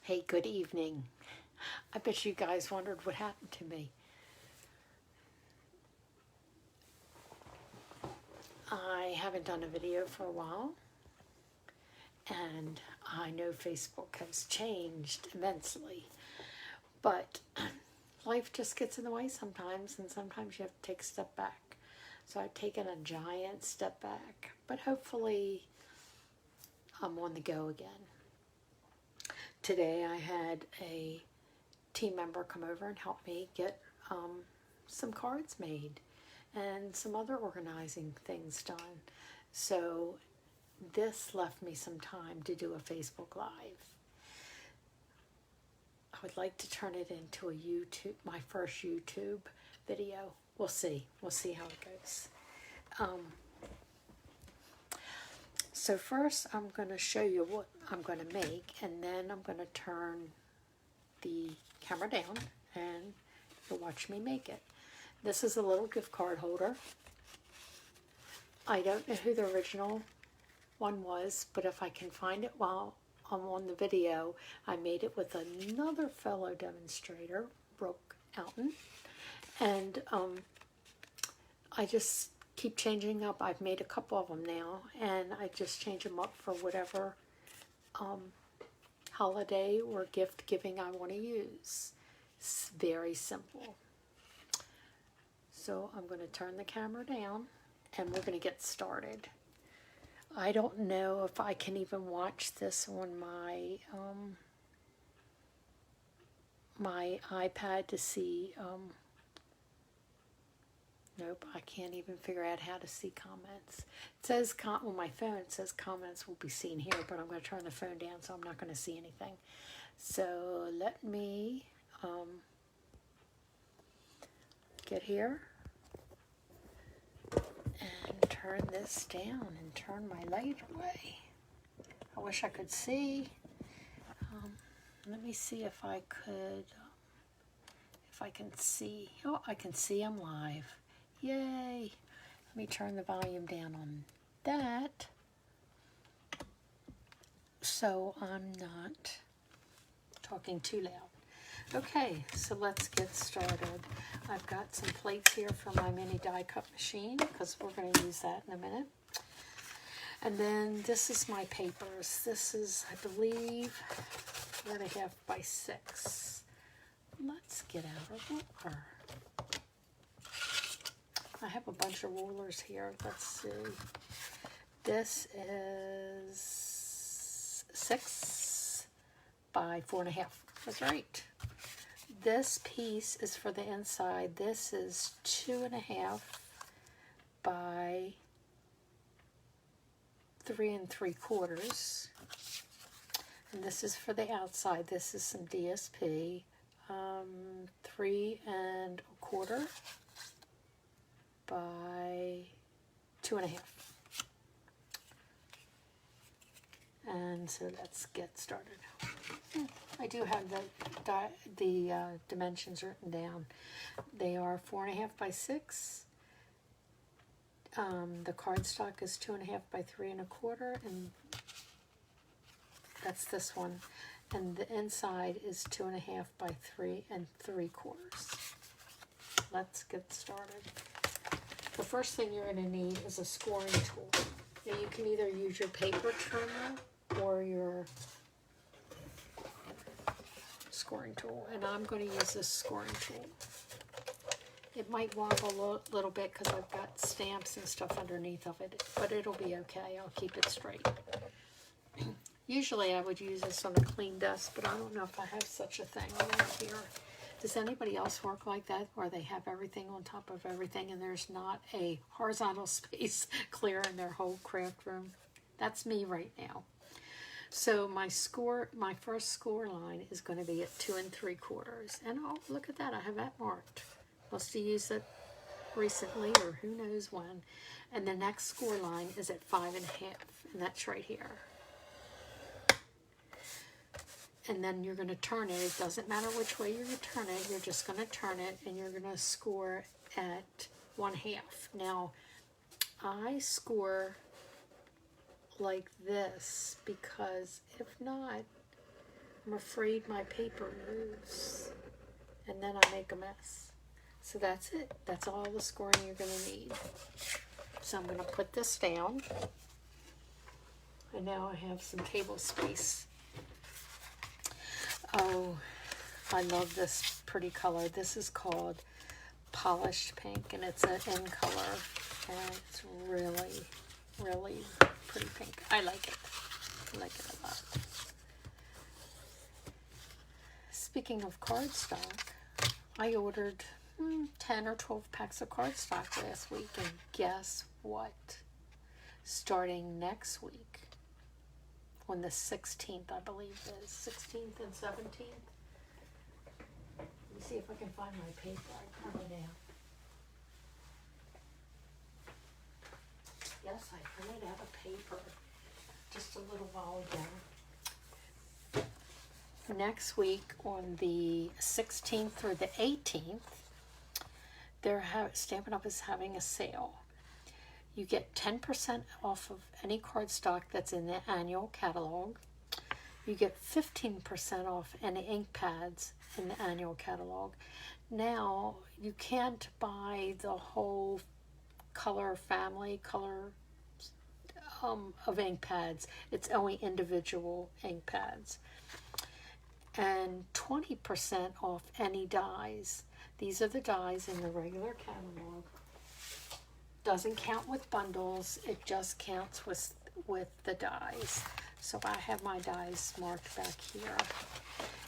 Hey, good evening. I bet you guys wondered what happened to me. I haven't done a video for a while, and I know Facebook has changed immensely, but life just gets in the way sometimes, and sometimes you have to take a step back. So I've taken a giant step back, but hopefully I'm on the go again. Today I had a team member come over and help me get some cards made and some other organizing things done. So this left me some time to do a Facebook Live. I would like to turn it into a YouTube, my first YouTube video. We'll see how it goes. So first I'm going to show you what I'm going to make, and then I'm going to turn the camera down and you'll watch me make it. This is a little gift card holder. I don't know who the original one was, but if I can find it while I'm on the video, I made it with another fellow demonstrator, Brooke Alton, and I just keep changing up. I've made a couple of them now, and I just change them up for whatever holiday or gift giving I want to use. It's very simple. So I'm going to turn the camera down and we're going to get started. I don't know if I can even watch this on my my iPad to see. Nope, I can't even figure out how to see comments. It says on my phone, it says comments will be seen here, but I'm going to turn the phone down, so I'm not going to see anything. So let me get here and turn this down and turn my light away. I wish I could see. Let me see if I can see. Oh, I can see I'm live. Yay! Let me turn the volume down on that so I'm not talking too loud. Okay, so let's get started. I've got some plates here for my mini die cut machine because we're going to use that in a minute. And then this is my papers. This is, I believe, 4.5 by 6. Let's get out a ruler. I have a bunch of rulers here. Let's see. This is 6 by 4.5. That's right. This piece is for the inside. This is 2.5 by 3 3/4. And this is for the outside. This is some DSP. 3 1/4 by 2.5. And so let's get started. I do have the dimensions written down. They are 4.5 by 6. The cardstock is 2.5 by 3 1/4, and that's this one. And the inside is 2.5 by 3 3/4. Let's get started. The first thing you're going to need is a scoring tool. Now you can either use your paper trimmer or your scoring tool, and I'm going to use this scoring tool. It might wobble a little bit because I've got stamps and stuff underneath of it, but it'll be okay. I'll keep it straight. Usually I would use this on a clean desk, but I don't know if I have such a thing around here. Does anybody else work like that, where they have everything on top of everything and there's not a horizontal space clear in their whole craft room? That's me right now. So my first score line is going to be at 2 3/4. And oh, look at that, I have that marked. Must have used it recently or who knows when. And the next score line is at 5 1/2, and that's right here. And then you're going to turn it. It doesn't matter which way you're going to turn it. You're just going to turn it, and you're going to score at 1/2. Now, I score like this because if not, I'm afraid my paper moves and then I make a mess. So that's it. That's all the scoring you're going to need. So I'm going to put this down. And now I have some table space. Oh, I love this pretty color. This is called Polished Pink, and it's an in color. And it's really, really pretty pink. I like it. I like it a lot. Speaking of cardstock, I ordered 10 or 12 packs of cardstock last week, and guess what? Starting next week, on the 16th, I believe it is, 16th and 17th. Let me see if I can find my paper. I printed it out. Yes, I printed out a paper just a little while ago. Next week, on the 16th through the 18th, Stampin' Up! Is having a sale. You get 10% off of any cardstock that's in the annual catalog. You get 15% off any ink pads in the annual catalog. Now, you can't buy the whole color family, of ink pads. It's only individual ink pads. And 20% off any dies. These are the dies in the regular catalog. Doesn't count with bundles, it just counts with the dies. So I have my dies marked back here.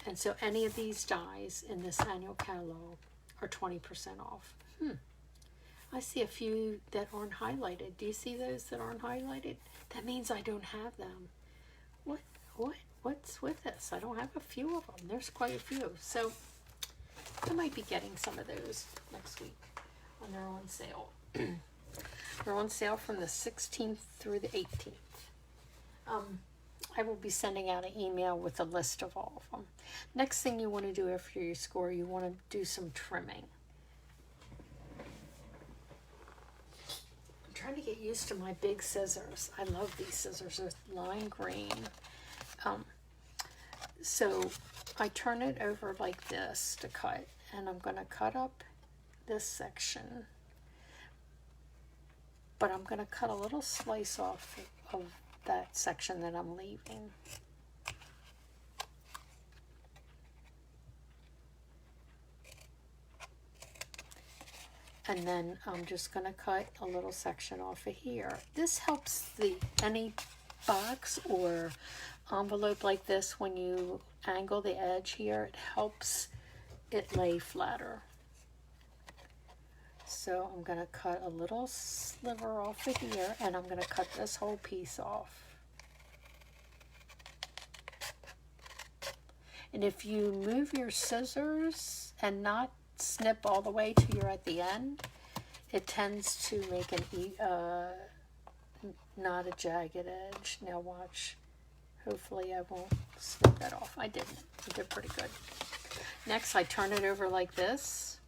And so any of these dies in this annual catalog are 20% off. I see a few that aren't highlighted. Do you see those that aren't highlighted? That means I don't have them. What's with this? I don't have a few of them. There's quite a few. So I might be getting some of those next week when they're on sale. They're on sale from the 16th through the 18th. I will be sending out an email with a list of all of them. Next thing you want to do after you score, you want to do some trimming. I'm trying to get used to my big scissors. I love these scissors. They're lime green. So I turn it over like this to cut, and I'm going to cut up this section. But I'm going to cut a little slice off of that section that I'm leaving. And then I'm just going to cut a little section off of here. This helps any box or envelope like this, when you angle the edge here, it helps it lay flatter. So I'm going to cut a little sliver off of here, and I'm going to cut this whole piece off. And if you move your scissors and not snip all the way till you're at the end, it tends to make not a jagged edge. Now watch. Hopefully I won't snip that off. I didn't. I did pretty good. Next, I turn it over like this.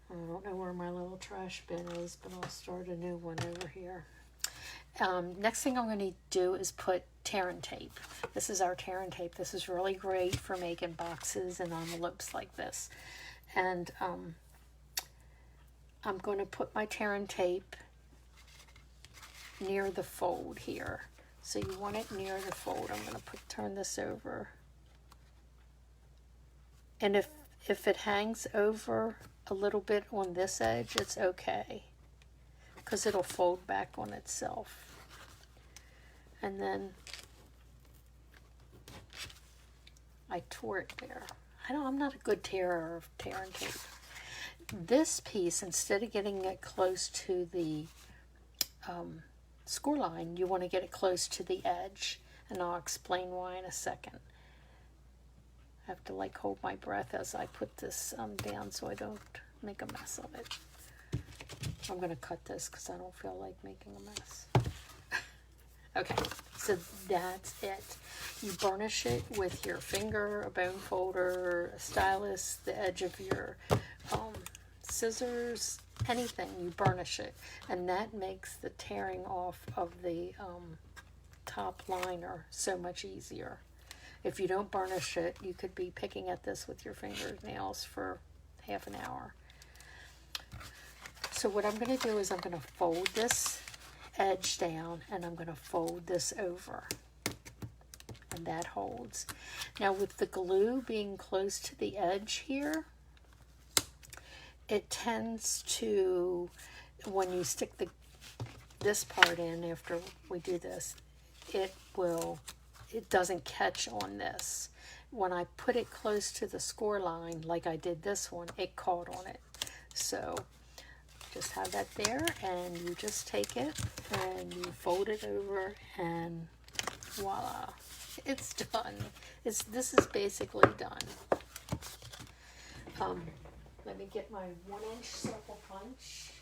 I don't know where my little trash bin is, but I'll start a new one over here. Next thing I'm going to do is put tear and tape. This is our tear and tape. This is really great for making boxes and envelopes like this. And I'm going to put my tear and tape near the fold here. So you want it near the fold. I'm going to turn this over. And if it hangs over a little bit on this edge, it's okay, because it'll fold back on itself. And then I tore it there. I'm not a good tearer of tear and tape. This piece, instead of getting it close to the score line, you want to get it close to the edge, and I'll explain why in a second. I have to hold my breath as I put this down so I don't make a mess of it. I'm going to cut this because I don't feel like making a mess. Okay, so that's it. You burnish it with your finger, a bone folder, a stylus, the edge of your scissors, anything, you burnish it. And that makes the tearing off of the top liner so much easier. If you don't burnish it, you could be picking at this with your fingernails for half an hour. So what I'm going to do is I'm going to fold this edge down and I'm going to fold this over. And that holds. Now with the glue being close to the edge here, it tends to, when you stick this part in after we do this, it doesn't catch on this. When I put it close to the score line, like I did this one, it caught on it. So just have that there, and you just take it and you fold it over, and voila, it's done. This is basically done. Let me get my 1-inch circle punch.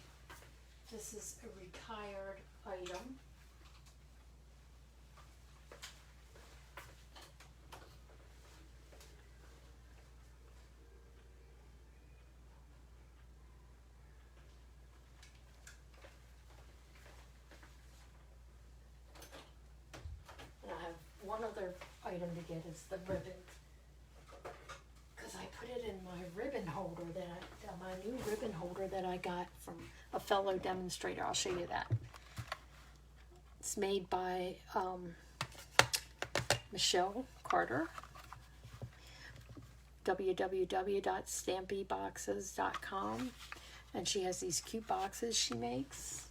This is a retired item. One other item to get is the ribbon, because I put it in my ribbon holder my new ribbon holder that I got from a fellow demonstrator. I'll show you that. It's made by Michelle Carter, www.stampyboxes.com, and she has these cute boxes she makes.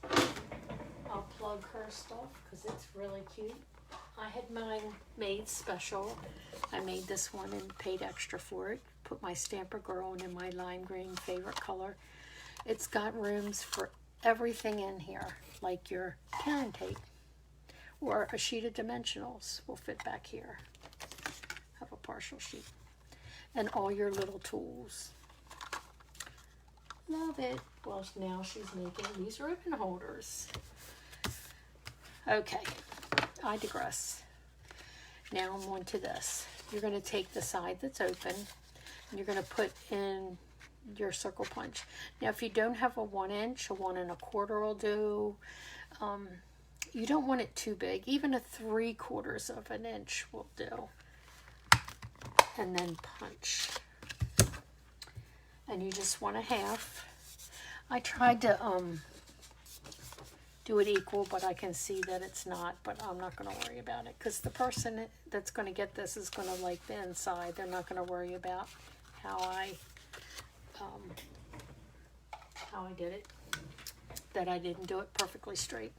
I'll plug her stuff because it's really cute. I had mine made special. I made this one and paid extra for it. Put my Stamper Girl in my lime green favorite color. It's got rooms for everything in here, like your parent tape or a sheet of dimensionals will fit back here. Have a partial sheet. And all your little tools. Love it. Well, now she's making these ribbon holders. Okay. I digress. Now I'm on to this. You're going to take the side that's open and you're going to put in your circle punch. Now if you don't have a 1-inch, a 1 1/4 will do. You don't want it too big. Even a 3/4 of an inch will do. And then punch. And you just want a half. I tried to do it equal, but I can see that it's not, but I'm not going to worry about it because the person that's going to get this is going to like the inside. They're not going to worry about how I did it, that I didn't do it perfectly straight.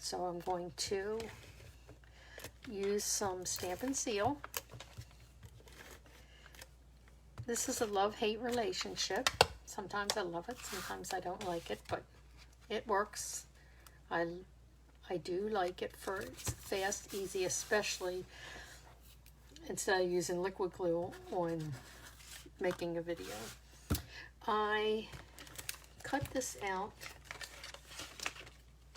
So I'm going to use some Stampin' Seal. This is a love-hate relationship. Sometimes I love it, sometimes I don't like it, but it works. I do like it for it's fast, easy, especially instead of using liquid glue on making a video. I cut this out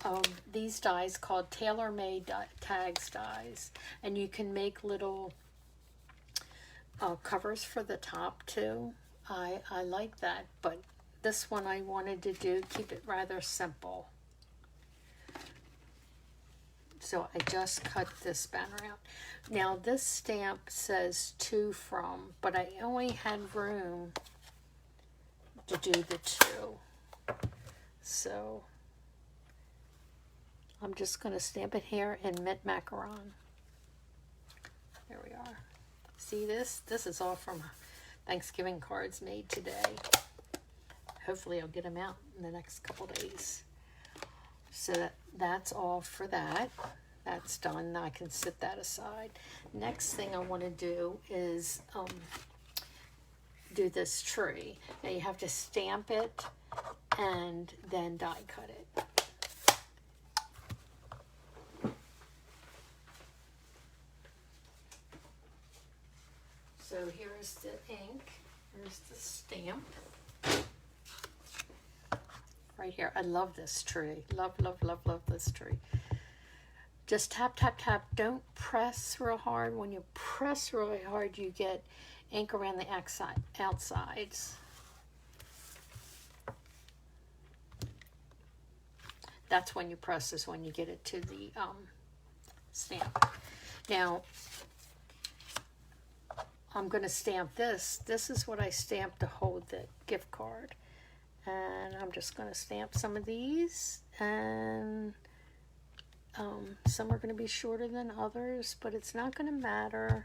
of these dies called tailor-made tags dies, and you can make little covers for the top too. I like that, but this one I wanted to keep it rather simple. So I just cut this banner out. Now this stamp says to from, but I only had room to do the 2. So I'm just going to stamp it here in mint macaron. There we are. See this? This is all from Thanksgiving cards made today. Hopefully I'll get them out in the next couple days. So that's all for that. That's done. I can set that aside. Next thing I want to do is do this tree. Now you have to stamp it and then die cut it. So here's the ink. Here's the stamp. Right here. I love this tree. Love, love, love, love this tree. Just tap, tap, tap. Don't press real hard. When you press really hard, you get ink around the outsides. That's when you press, is when you get it to the stamp. Now, I'm going to stamp this. This is what I stamped to hold the gift card. And I'm just going to stamp some of these. And some are going to be shorter than others, but it's not going to matter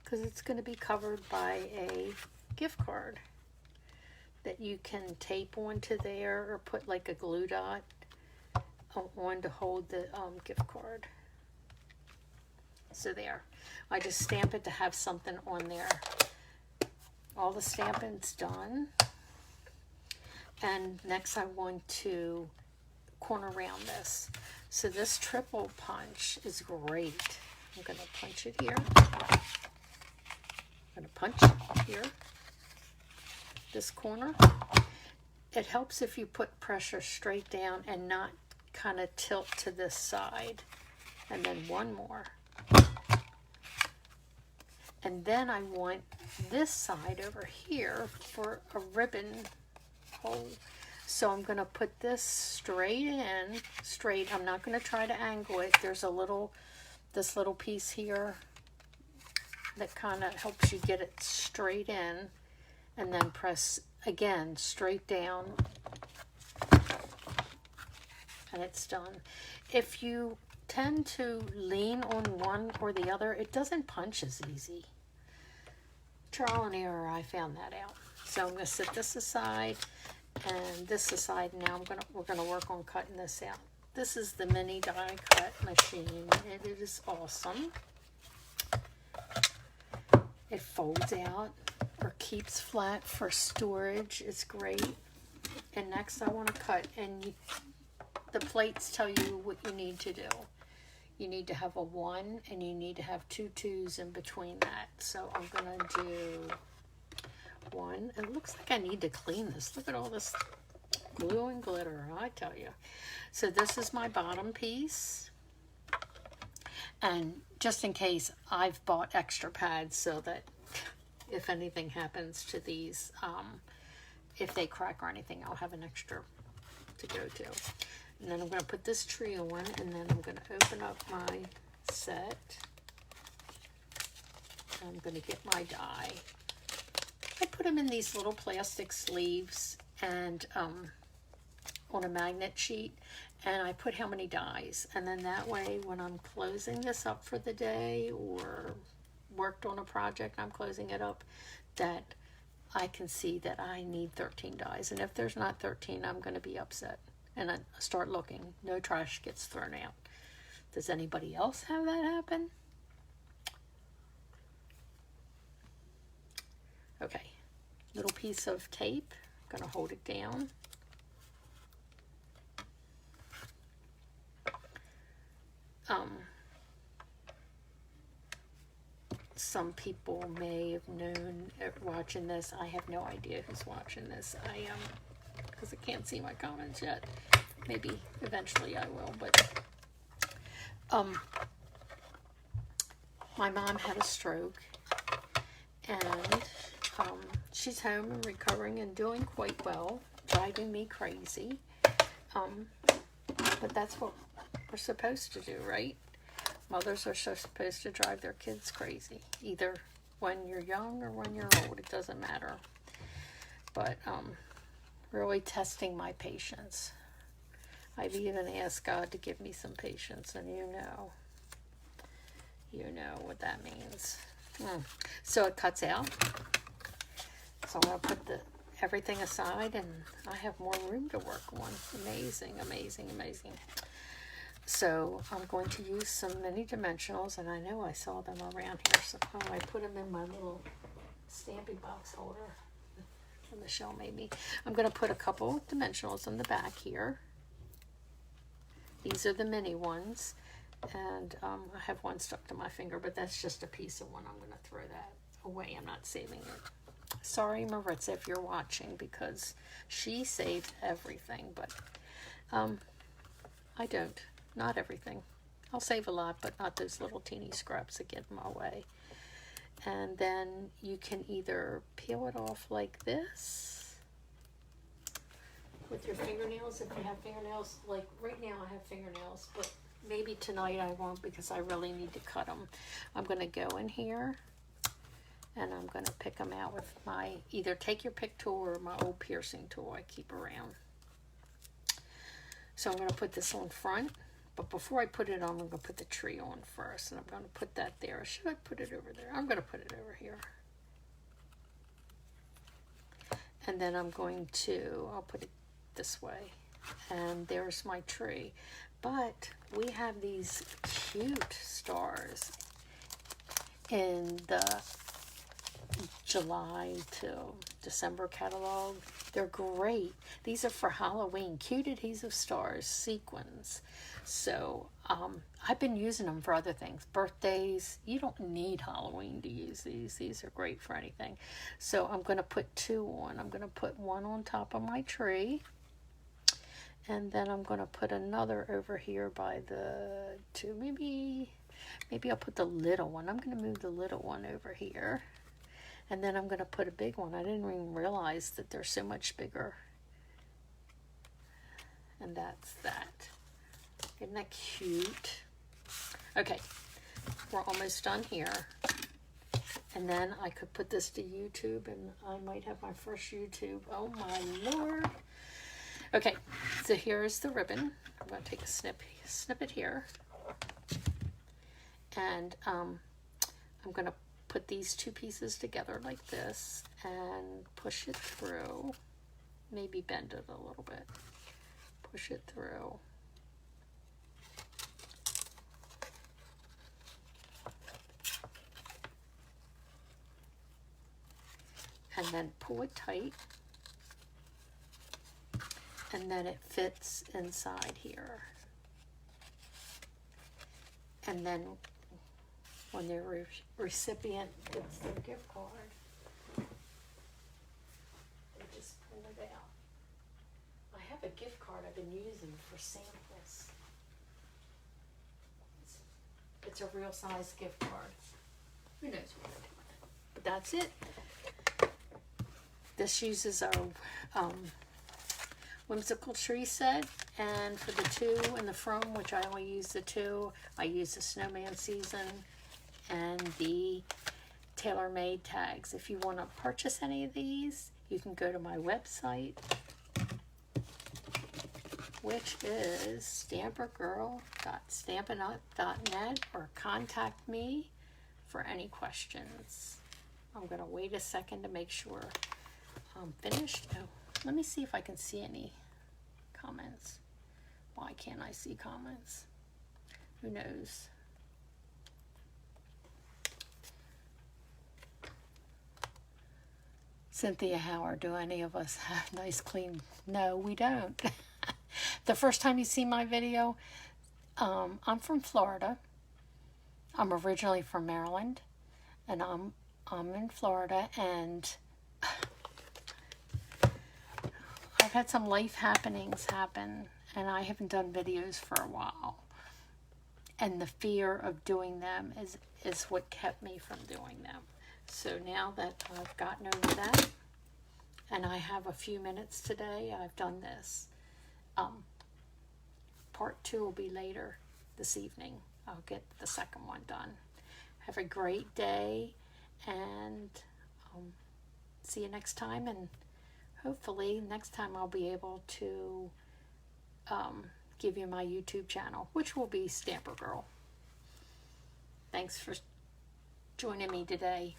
because it's going to be covered by a gift card that you can tape onto there or put like a glue dot on to hold the gift card. So there. I just stamp it to have something on there. All the stamping's done. And next I want to corner round this. So this triple punch is great. I'm going to punch it here. I'm going to punch here. This corner. It helps if you put pressure straight down and not kind of tilt to this side. And then one more. And then I want this side over here for a ribbon hole. So I'm going to put this straight in, straight. I'm not going to try to angle it. There's a little, this little piece here that kind of helps you get it straight in, and then press again straight down, and it's done. If you tend to lean on one or the other, it doesn't punch as easy. Trial and error, I found that out. So I'm going to set this aside and this aside. Now we're gonna work on cutting this out. This is the mini die cut machine, and it is awesome. It folds out or keeps flat for storage. It's great. And next I want to cut, and the plates tell you what you need to do. You need to have a 1 and you need to have 2 2s in between that. So I'm going to do 1. It looks like I need to clean this. Look at all this glue and glitter, I tell you. So this is my bottom piece. And just in case, I've bought extra pads so that if anything happens to these, if they crack or anything, I'll have an extra to go to. And then I'm going to put this tree on, and then I'm going to open up my set. I'm going to get my die. I put them in these little plastic sleeves and on a magnet sheet, and I put how many dies. And then that way, when I'm closing this up for the day or worked on a project, I'm closing it up, that I can see that I need 13 dies. And if there's not 13, I'm going to be upset. And I start looking. No trash gets thrown out. Does anybody else have that happen? Okay. Little piece of tape. I'm going to hold it down. Some people may have known watching this. I have no idea who's watching this. I am, because I can't see my comments yet. Maybe eventually I will, but my mom had a stroke, and she's home and recovering and doing quite well, driving me crazy. But that's what we're supposed to do, right? Mothers are so supposed to drive their kids crazy, either when you're young or when you're old. It doesn't matter. But really testing my patience. I've even asked God to give me some patience, and you know what that means. So it cuts out. So I'm going to put everything aside, and I have more room to work on. Amazing, amazing, amazing. So I'm going to use some mini dimensionals, and I know I saw them around here. So I put them in my little stamping box holder. Michelle made me. I'm going to put a couple dimensionals on the back here. These are the mini ones, and I have one stuck to my finger, but that's just a piece of one. I'm going to throw that away. I'm not saving it. Sorry, Maritza, if you're watching, because she saved everything, but I don't. Not everything. I'll save a lot, but not those little teeny scraps that get in my way. And then you can either peel it off like this with your fingernails, if you have fingernails. Like right now I have fingernails, but maybe tonight I won't because I really need to cut them. I'm going to go in here and I'm going to pick them out with my, either take your pick tool or my old piercing tool I keep around. So I'm going to put this on front, but before I put it on, I'm going to put the tree on first, and I'm going to put that there. Or should I put it over there? I'm going to put it over here. And then I'm going to, I'll put it this way, and there's my tree. But we have these cute stars in the July to December catalog. They're great. These are for Halloween. Cute adhesive stars, sequins. So I've been using them for other things. Birthdays. You don't need Halloween to use these. These are great for anything. So I'm going to put two on. I'm going to put one on top of my tree. And then I'm going to put another over here by the two. Maybe I'll put the little one. I'm going to move the little one over here. And then I'm going to put a big one. I didn't even realize that they're so much bigger. And that's that. Isn't that cute? Okay, we're almost done here. And then I could put this to YouTube, and I might have my first YouTube. Oh my Lord. Okay, so here's the ribbon. I'm going to take a snippet here. And I'm going to put these two pieces together like this and push it through. Maybe bend it a little bit. Push it through. And then pull it tight. And then it fits inside here. And then when the recipient gets their gift card, they just pull it out. I have a gift card I've been using for samples. It's a real size gift card. Who knows what to do with it? But that's it. This uses our Whimsical Tree set, and for the two in the from, which I only use the two, I use the Snowman Season and the tailor-made tags. If you want to purchase any of these, you can go to my website, which is stampergirl.stampinup.net, or contact me for any questions. I'm going to wait a second to make sure I'm finished. Oh, let me see if I can see any comments. Why can't I see comments? Who knows? Cynthia Howard, do any of us have nice clean? No, we don't. The first time you see my video, I'm from Florida. I'm originally from Maryland, and I'm in Florida, and I've had some life happenings happen, and I haven't done videos for a while. And the fear of doing them is what kept me from doing them. So now that I've gotten over that, and I have a few minutes today, I've done this. Part 2 will be later this evening. I'll get the second one done. Have a great day, and see you next time. And hopefully next time I'll be able to give you my YouTube channel, which will be Stamper Girl. Thanks for joining me today.